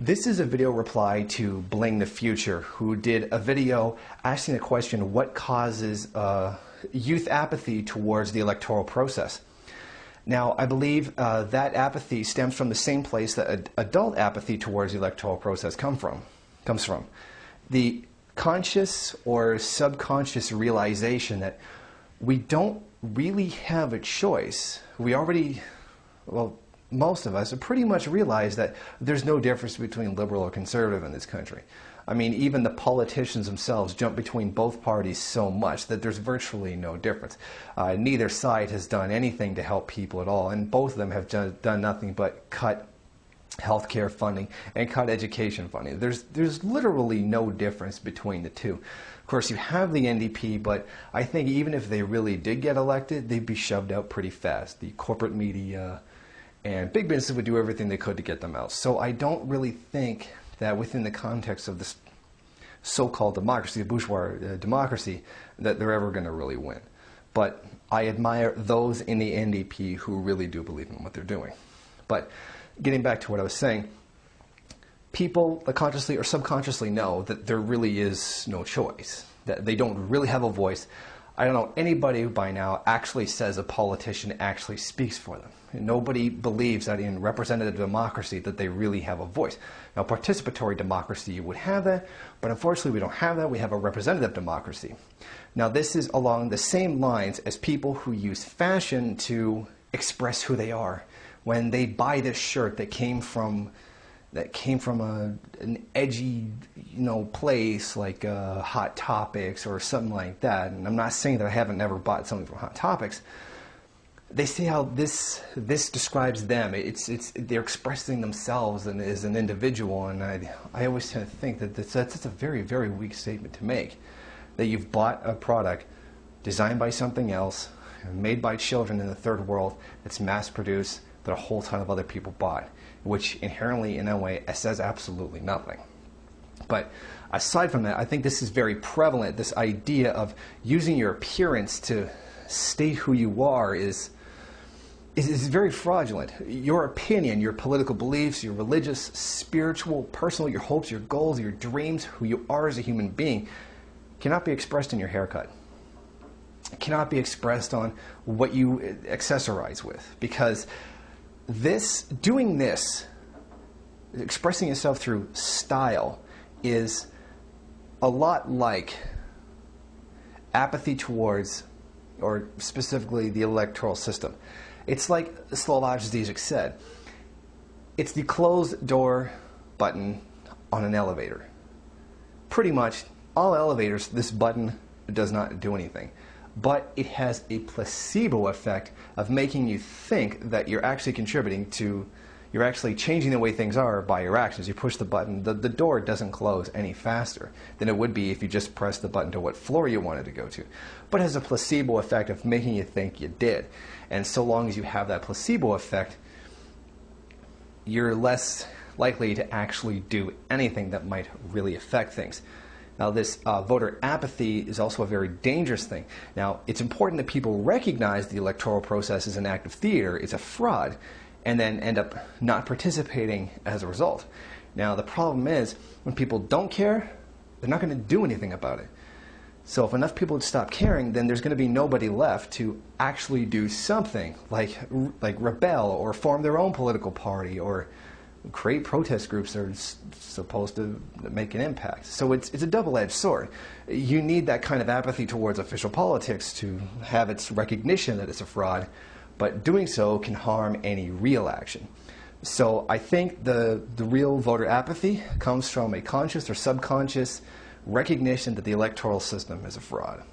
This is a video reply to Bling the Future, who did a video asking the question, what causes youth apathy towards the electoral process? Now, I believe that apathy stems from the same place that adult apathy towards the electoral process comes from. The conscious or subconscious realization that we don't really have a choice. We already, well, most of us have pretty much realized that there's no difference between liberal or conservative in this country. I mean, even the politicians themselves jump between both parties so much that there's virtually no difference. Neither side has done anything to help people at all, and both of them have done nothing but cut healthcare funding and cut education funding. There's literally no difference between the two. Of course, you have the NDP, but I think even if they really did get elected, they'd be shoved out pretty fast. The corporate media and big businesses would do everything they could to get them out. So I don't really think that within the context of this so-called democracy, the bourgeois democracy, that they're ever going to really win. But I admire those in the NDP who really do believe in what they're doing. But getting back to what I was saying, people consciously or subconsciously know that there really is no choice, that they don't really have a voice. I don't know anybody who by now actually says a politician actually speaks for them. Nobody believes that in representative democracy that they really have a voice. Now, participatory democracy, you would have that, but unfortunately we don't have that. We have a representative democracy. Now, this is along the same lines as people who use fashion to express who they are. When they buy this shirt that came from an edgy, place like Hot Topics or something like that. And I'm not saying that I haven't never bought something from Hot Topics. They say how this describes them. They're expressing themselves and as an individual, and I always tend to think that that's a very, very weak statement to make. That you've bought a product designed by something else, made by children in the third world, that's mass-produced, that a whole ton of other people bought, which inherently, in a way, says absolutely nothing. But aside from that, I think this is very prevalent. This idea of using your appearance to state who you are is very fraudulent. Your opinion, your political beliefs, your religious, spiritual, personal, your hopes, your goals, your dreams, who you are as a human being, cannot be expressed in your haircut. It cannot be expressed on what you accessorize with, because doing this, expressing yourself through style, is a lot like apathy towards, or specifically the electoral system. It's like Slavoj Žižek said, it's the closed door button on an elevator. Pretty much all elevators, this button does not do anything. But it has a placebo effect of making you think that you're actually contributing to, you're actually changing the way things are by your actions. You push the button, the door doesn't close any faster than it would be if you just pressed the button to what floor you wanted to go to. But it has a placebo effect of making you think you did. And so long as you have that placebo effect, you're less likely to actually do anything that might really affect things. Now, this voter apathy is also a very dangerous thing. Now, it's important that people recognize the electoral process as an act of theater, it's a fraud, and then end up not participating as a result. Now, the problem is, when people don't care, they're not going to do anything about it. So if enough people stop caring, then there's going to be nobody left to actually do something, like rebel or form their own political party or create protest groups that are supposed to make an impact. So it's a double-edged sword. You need that kind of apathy towards official politics to have its recognition that it's a fraud, but doing so can harm any real action. So I think the real voter apathy comes from a conscious or subconscious recognition that the electoral system is a fraud.